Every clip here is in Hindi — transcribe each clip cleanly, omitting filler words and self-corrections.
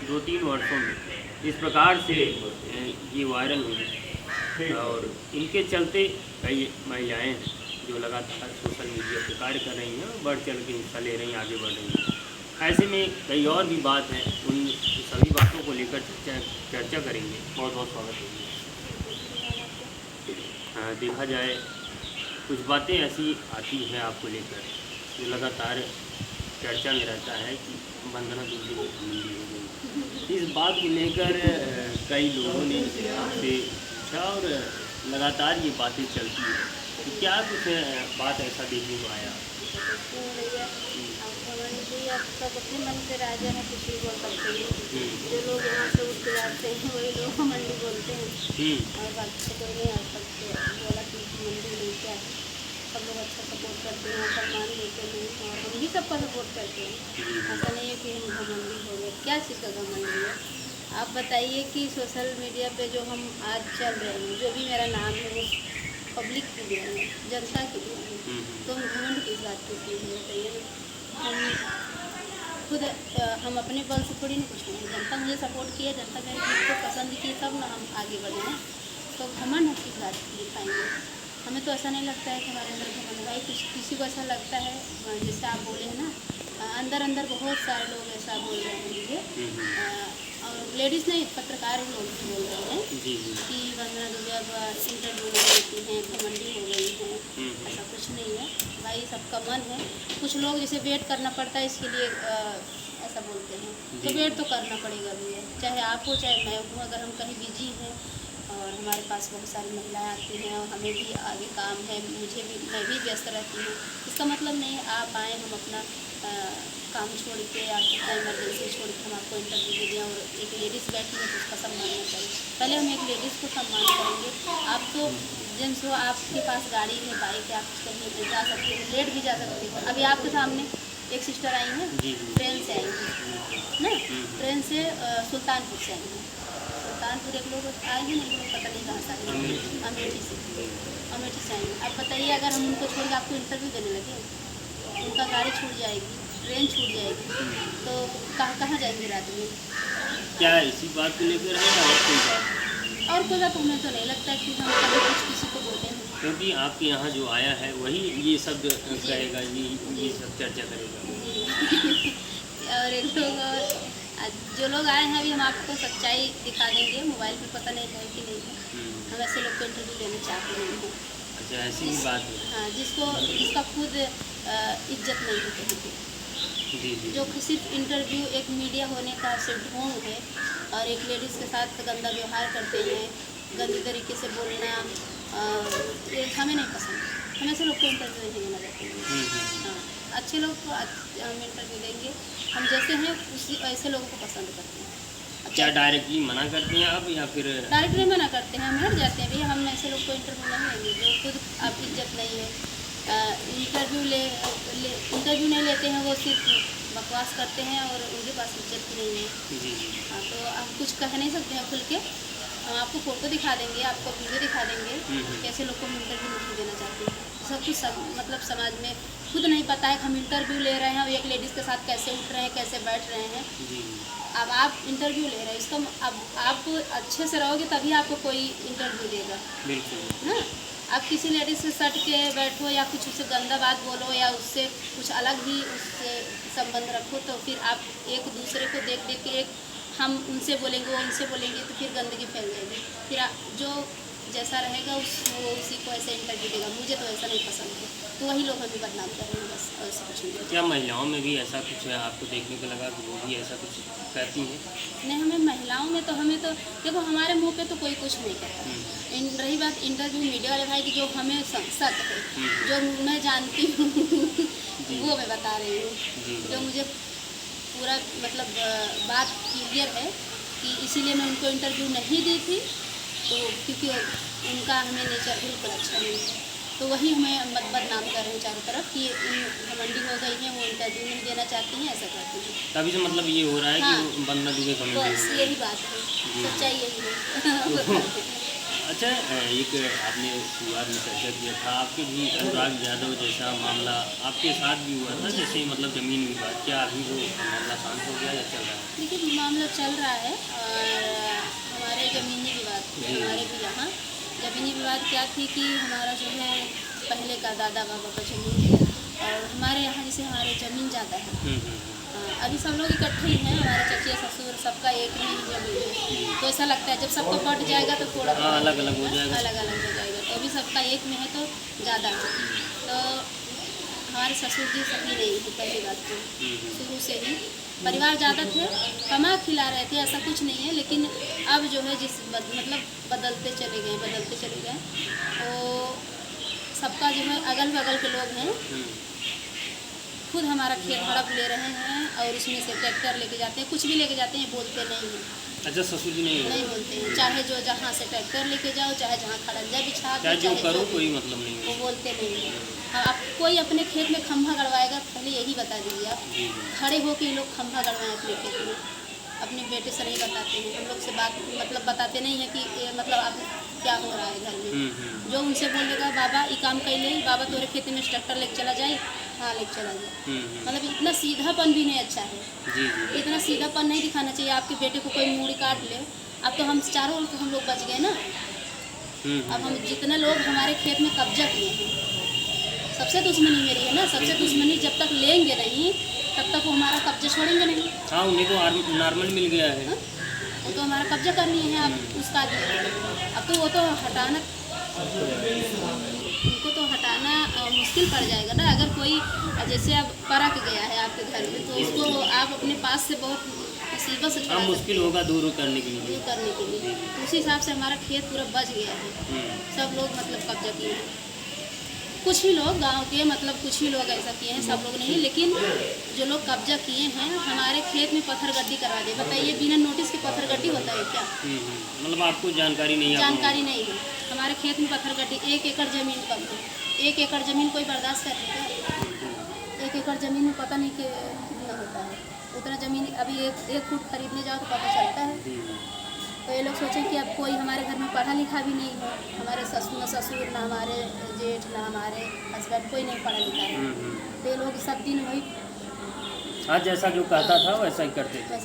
2-3 वर्षों में इस प्रकार से ये वायरल हुई और इनके चलते कई महिलाएं हैं जो लगातार सोशल मीडिया पे कार्य कर रही हैं और बढ़ चढ़ के हिस्सा ले रही हैं, आगे बढ़ रही हैं। ऐसे में कई और भी बात है, उन सभी बातों को लेकर चर्चा करेंगे। बहुत बहुत स्वागत है। देखा जाए कुछ बातें ऐसी आती हैं आपको लेकर जो लगातार चर्चा में रहता है कि वंदना दुबे की घमंडी हो गई। इस बात को लेकर कई लोगों ने आपसे पूछा और लगातार ये बातें चलती हैं, तो क्या कुछ बात ऐसा देखने को आया? सब अपने मन के राजा है, कुछ भी बोल सकते हैं। जो लोग यहाँ से उठ के जाते हैं वही लोग घमंडी बोलते हैं और बाकी तो कोई नहीं आज तक बोला कि घमंडी नहीं क्या है। सब लोग अच्छा सपोर्ट करते हैं, सम्मान देते हैं और हम भी सबका सपोर्ट करते हैं। ऐसा नहीं है कि हम घमंडी हो गए। क्या चीज़ का घमंडी है आप बताइए? कि सोशल मीडिया पे जो हम आज चल रहे हैं, जो भी मेरा नाम है वो पब्लिक के लिए है, जनता के लिए है, तो हम घमंड किस बात के लिए बताइए ना। हम अपने बल से थोड़ी नहीं कुछ नहीं, जनता मुझे सपोर्ट किया, जनता मेरे चीज़ को पसंद की, तब ना हम आगे बढ़े हैं। तो घमंड हम किस बात के लिए पाएंगे? हमें तो ऐसा नहीं लगता है कि हमारे अंदर घमंड भाई किसी को ऐसा लगता है। जैसे आप बोले हैं ना, अंदर अंदर बहुत सारे लोग ऐसा बोल रहे हैं मुझे, और लेडीज़ नहीं, पत्रकार लोग भी बोल रहे हैं कि वंदना दुबे अब इंटरव्यू नहीं देती हैं, घमंडी हो गई हैं। ऐसा कुछ नहीं है भाई, सबका मन है। कुछ लोग जैसे वेट करना पड़ता है इसके लिए ऐसा बोलते हैं, तो वेट तो करना पड़ेगा भैया, चाहे आप हो चाहे मैं हूँ। अगर हम कहीं बिजी हैं और हमारे पास बहुत सारी महिलाएं आती हैं और हमें भी आगे काम है, मैं भी व्यस्त रहती हूँ, इसका मतलब नहीं आप आएँ, हम अपना काम छोड़ के या कितना इमरजेंसी छोड़ के हम आपको इंटरव्यू दे दें और एक लेडीज़ बैठी है तो उसका सम्मान न करें। पहले हम एक लेडीज़ को सम्मान करेंगे। आप तो जेंट्स हो, आपके पास गाड़ी है, बाइक है, आप कहीं जा सकते हैं, लेट भी जा सकते हैं। अभी आपके सामने एक सिस्टर आई हैं, ट्रेन से आई हैं ना, ट्रेन से सुल्तानपुर से आई हैं। सुल्तानपुर एक लोग आए हैं, नहीं लोग पता नहीं कहाँ से आए हैं, अमेठी से आई हैं। अब बताइए अगर हम उनको छोड़ के आपको इंटरव्यू देने लगे, उनका गाड़ी छूट जाएगी, ट्रेन छूट जाएगी, तो कहाँ जाएंगे रात में? क्या इसी बात को लेकर है और कोई बात? और कोई बात हमें तो नहीं लगता कि हम कभी कुछ किसी को बोलते हैं, क्योंकि आपके यहाँ जो आया है वही ये सब कहेगा, ये सब चर्चा करेगा। और एक लोग जो लोग आए हैं अभी हम आपको सच्चाई दिखा देंगे, मोबाइल पे पता नहीं है कि नहीं है। हम ऐसे लोग को इंटरव्यू लेना चाहते नहीं हैं। अच्छा, ऐसी भी बात है। हाँ, जिसका खुद इज्जत नहीं है कहीं पे, जो सिर्फ इंटरव्यू एक मीडिया होने का सिर्फ ढोंग है और एक लेडीज़ के साथ गंदा व्यवहार करते हैं, गंदी तरीके से बोलना, ये हमें नहीं पसंद। हम ऐसे लोग को इंटरव्यू नहीं देना चाहते हैं। हाँ, अच्छे लोग को हम इंटरव्यू देंगे, हम जैसे हैं उसी ऐसे लोगों को पसंद करते हैं। क्या डायरेक्टली मना करते हैं आप या फिर? डायरेक्टली मना करते हैं, हम हट जाते हैं भैया, हम ऐसे लोग को इंटरव्यू नहीं लेंगे जो खुद आप इज्जत नहीं है। इंटरव्यू नहीं लेते हैं, वो सिर्फ बकवास करते हैं और उनके पास इज्जत भी नहीं है। हाँ, तो आप कुछ कह नहीं सकते हैं खुल के। हम आपको फ़ोटो दिखा देंगे, आपको वीडियो दिखा देंगे, कैसे लोग को हम इंटरव्यू नहीं देना चाहते हैं। सब कुछ मतलब समाज में खुद नहीं पता है कि हम इंटरव्यू ले रहे हैं और एक लेडीज़ के साथ कैसे उठ रहे हैं, कैसे बैठ रहे हैं। अब आप इंटरव्यू ले रहे हैं, इसका अब आप अच्छे से रहोगे तभी आपको कोई इंटरव्यू देगा। बिल्कुल ना, आप किसी लेडीज़ से सट के बैठो या कुछ उससे गंदा बात बोलो या उससे कुछ अलग ही उससे संबंध रखो, तो फिर आप एक दूसरे को देख देख के हम उनसे बोलेंगे, वो उनसे बोलेंगे, तो फिर गंदगी फैल जाएगी। फिर जो जैसा रहेगा वो उसी को ऐसे इंटरव्यू देगा। मुझे तो ऐसा नहीं पसंद है, तो वही लोग हमें बदनाम कर रहे हैं, बस और ऐसा कुछ नहीं। क्या महिलाओं में भी ऐसा कुछ है आपको देखने को लगा कि वो भी ऐसा कुछ कहती हैं? नहीं, हमें महिलाओं में तो हमें तो देखो, हमारे मुंह पे तो कोई कुछ नहीं कहता। रही बात इंटरव्यू मीडिया वाले भाई की, जो हमें सच है, जो मैं जानती हूँ वो मैं बता रही हूँ, जो मुझे पूरा मतलब बात क्लियर है कि इसीलिए मैं उनको इंटरव्यू नहीं दी थी, तो क्योंकि उनका हमें नेचर बिल्कुल अच्छा नहीं है, तो वही हमें बदनाम कर रहे हैं चारों तरफ कि घमंडी हो गई हैं, वो इंटरव्यू नहीं देना चाहती हैं, ऐसा करती हैं। तभी से मतलब ये हो रहा है हाँ, कि वंदना दुबे घमंडी बस यही बात है, सच्चाई यही है। अच्छा, एक आपने शुरुआत में चर्चा किया था, आपके भी अनुराग यादव जैसा मामला आपके साथ भी हुआ था, जैसे मतलब ज़मीन विवाद, क्या अभी वो मामला शांत हो गया या चल रहा है? देखिए मामला चल रहा है और हमारे ज़मीनी विवाद थे हमारे भी यहाँ। ज़मीनी विवाद क्या थी कि हमारा जो है पहले का दादा बाबा का ज़मीन है और हमारे यहाँ जैसे हमारे ज़मीन ज़्यादा है। अभी सब लोग इकट्ठे ही हैं, हमारे चचे ससुर सबका एक ही ज़मीन है। तो ऐसा लगता है जब सबको बट जाएगा तो थोड़ा अलग अलग हो जाएगा, अलग अलग हो जाएगा। तो अभी सबका एक में है तो ज़्यादा है। तो हमारे ससुर जी सही नहीं है पहली बात तो, शुरू से ही परिवार ज़्यादा थे, कमा खिला रहे थे, ऐसा कुछ नहीं है। लेकिन अब जो है मतलब बदलते चले गए तो सबका जो है अगल बगल के लोग हैं खुद हमारा खेत हड़प ले रहे हैं और उसमें से ट्रैक्टर लेके जाते हैं, कुछ भी लेके जाते हैं, बोलते नहीं हैं। अच्छा, ससुर जी नहीं बोलते हैं, चाहे जो जहाँ से ट्रैक्टर लेके जाओ, चाहे जहाँ खड़ंजा बिछा दो, चाहे जो करो, कोई मतलब नहीं, वो बोलते नहीं हैं। हाँ, आप कोई अपने खेत में खंभा गड़वाएगा पहले यही बता दीजिए आप, खड़े होकर ये लोग खंभा गड़वाएं अपने खेत में, अपने बेटे से नहीं बताते हैं, हम लोग से बात मतलब बताते नहीं हैं कि मतलब आप क्या हो रहा है घर में। जो उनसे बोल देगा बाबा ये काम कर ले, बाबा तोरे खेत में ट्रैक्टर लेके चला जाए, हाँ लेके चला जाए। मतलब इतना सीधापन भी नहीं अच्छा है, इतना सीधापन नहीं दिखाना चाहिए। आपके बेटे को कोई मूड़ी काट ले, अब तो हम चारों हम लोग बच गए ना। अब हम जितने लोग हमारे खेत में कब्जा किए हैं, सबसे दुश्मनी मेरी है ना, सबसे दुश्मनी जब तक लेंगे नहीं तब तक वो हमारा कब्जा छोड़ेंगे नहीं। हाँ, उन्हें तो नॉर्मल मिल गया है। हाँ? वो तो हमारा कब्जा करनी है अब उसका, अब तो वो तो हटाना, उनको तो हटाना मुश्किल पड़ जाएगा ना। अगर कोई जैसे अब परख गया है आपके घर में तो उसको आप अपने पास से बहुत मुसीबत से छुड़ा मुश्किल होगा दूर करने के लिए। तो उसी हिसाब से हमारा खेत पूरा बच गया है। सब लोग मतलब कब्जा किए हैं, कुछ ही लोग गांव के मतलब कुछ ही लोग ऐसा किए हैं, सब लोग नहीं। लेकिन जो लोग कब्जा किए हैं हमारे खेत में पत्थरगड्डी करवा दे। बताइए बिना नोटिस के पत्थरगड्डी होता है क्या? मतलब आपको जानकारी नहीं है। हमारे खेत में पत्थरगड्डी 1 एकड़ ज़मीन कम है। 1 एकड़ ज़मीन कोई बर्दाश्त कर लेगा? 1 एकड़ ज़मीन में पता नहीं कितना होता है। उतना ज़मीन अभी 1 फुट खरीदने जाओ तो पता चलता है। तो ये लोग सोचें कि अब कोई हमारे घर में पढ़ा लिखा भी नहीं है, हमारे ससुर ना हमारे जेठ ना हमारे हस्बैंड कोई नहीं पढ़ा लिखा है। तो ये लोग सब दिन वही आज जैसा जो कहता था वैसा ही करते थे।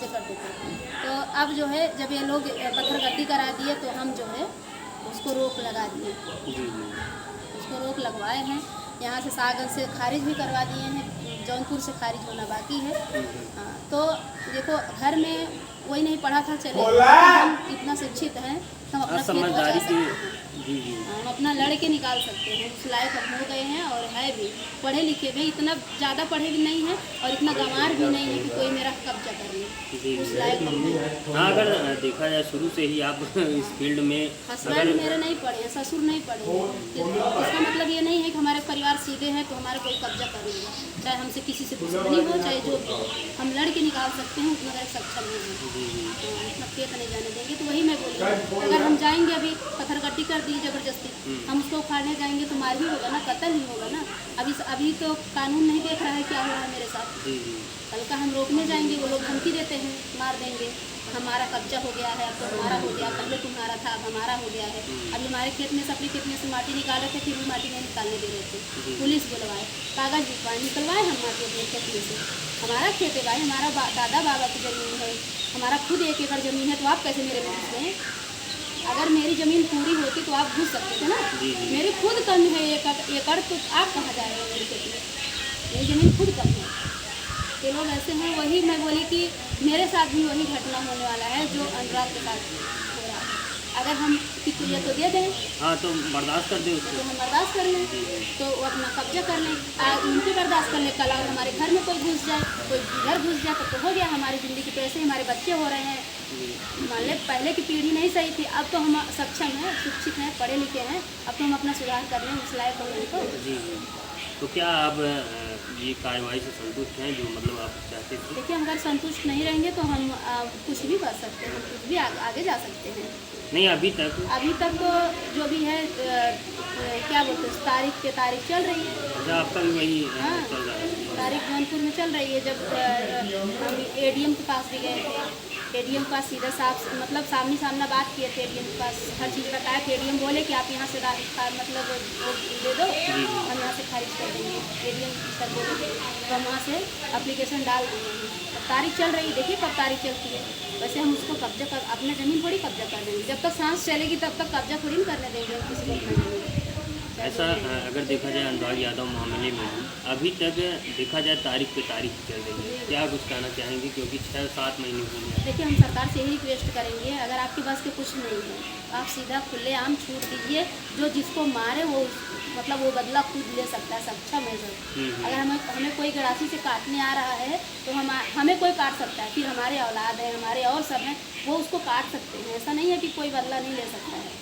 तो अब जो है जब ये लोग पत्थरगड्डी करा दिए तो हम जो है उसको रोक लगा दिए, उसको रोक लगवाए हैं। यहाँ से सागन से खारिज भी करवा दिए हैं, जौनपुर से खारिज होना बाकी है। हाँ, तो देखो घर में वही नहीं पढ़ा था, चले हम इतना शिक्षित हैं, हम अपना समझदारी की हम अपना लड़के निकाल सकते हैं, उस लायक हम हो गए हैं और है भी पढ़े लिखे भी, इतना ज़्यादा पढ़े भी नहीं हैं और इतना गंवार भी नहीं है कि कोई मेरा कब्जा कर ले, उस लायक। हाँ, अगर देखा जाए शुरू से ही आप इस फील्ड में, हस्बैंड मेरे नहीं पढ़े हैं, ससुर नहीं पढ़े हैं, इसका मतलब ये नहीं है कि हमारे परिवार सीधे हैं तो हमारा कोई कब्जा कर लेगा, चाहे हमसे किसी से दुश्मनी हो चाहे जो भी हो, हम लड़के निकाल सकते हैं, उतना अगर सक्षम नहीं है, उतना खेत नहीं जाने देंगे। तो वही मैं बोली, अगर हम जाएंगे अभी पत्थरगड्डी कर दी ज़बरदस्ती, हम उसको उखाड़ने जाएंगे तो मार ही होगा ना, कत्ल ही होगा ना। अभी तो कानून नहीं देख रहा है क्या हो रहा है मेरे साथ। कल का हम रोकने जाएंगे, वो लोग धमकी देते हैं, मार देंगे, हमारा कब्जा हो गया है, अब तो हमारा हो गया, पहले तुम्हारा था अब हमारा हो गया है। अभी हमारे खेत में से अपने खेत में से माटी निकाल रहे थे, फिर भी माटी नहीं निकालने दे रहे थे, पुलिस बुलवाए, कागज निकलवाए हम माटी अपने खेत में से। हमारा खेत है भाई, हमारा दादा बाबा की ज़मीन है, हमारा खुद 1 एकड़ ज़मीन है, तो आप कैसे मेरे में घुस गए? अगर मेरी ज़मीन पूरी होती तो आप घुस सकते थे ना। मेरी खुद कम है 1 एकड़, तो आप कहाँ जा रहे हो मेरे खेत में? मेरी ज़मीन खुद कम है। ये लोग ऐसे हैं, वही मैं बोली कि मेरे साथ भी वही घटना होने वाला है जो अनुराग के साथ हो रहा है। अगर हम कितनी तो दे दें, हाँ तो बर्दाश्त कर दें उसको, तो हम बर्दाश्त कर लें, तो वो अपना कब्जा कर लें, उनके बर्दाश्त कर लें। कल और हमारे घर में कोई घुस जाए, कोई घर घुस जाए तो हो गया हमारी ज़िंदगी। तो ऐसे हमारे बच्चे हो रहे हैं, मान लें पहले की पीढ़ी नहीं सही थी, अब तो हम सक्षम हैं, शिक्षित हैं, पढ़े लिखे हैं, अब तो हम अपना सुधार कर लें, उस लायक हो गए। तो क्या आप ये कार्रवाई से संतुष्ट हैं जो मतलब आप चाहते थे? देखिए, हम अगर संतुष्ट नहीं रहेंगे तो हम कुछ भी कर सकते हैं, कुछ भी आगे जा सकते हैं। नहीं, अभी तक तो जो भी है क्या बोलते हैं, तारीख चल रही है। अच्छा, आपका भी वही चल रहा है? तारीख जौनपुर में चल रही है। जब हम ADM के पास भी गए थे एडीएम के पास सीधा मतलब सामना बात किए थे, एडीएम के पास हर चीज़ बताया थे। एडीएम बोले कि आप यहाँ से मतलब वो दे दो, हम यहाँ से खारिज कर देंगे। एडीएम सर बोले तो हम वहाँ से एप्लीकेशन डाल देंगे। अब तारीख चल रही, देखिए कब तारीख चलती है। वैसे हम उसको कब्जा कर अपना ज़मीन थोड़ी कब्जा कर देंगे, जब तक सांस चलेगी तब तक कब्जा थोड़ी करने देंगे हम किसी को अपना ज़मीन। ऐसा अगर देखा जाए अनुराग यादव मामले में भी अभी तक देखा जाए तारीख पे तारीख चल रही है, क्या कुछ कहना चाहेंगे? क्योंकि 6-7 महीने हो गए। देखिए, हम सरकार से यही रिक्वेस्ट करेंगे, अगर आपके पास के कुछ नहीं है आप सीधा खुलेआम छूट दीजिए। जो जिसको मारे वो मतलब वो बदला खुद ले सकता है, सक्षम है सर। अगर हमें कोई गड़ासी से काटने आ रहा है तो हमें कोई काट सकता है, फिर हमारे औलाद है, हमारे और सब हैं, वो उसको काट सकते हैं। ऐसा नहीं है कि कोई बदला नहीं ले सकता है।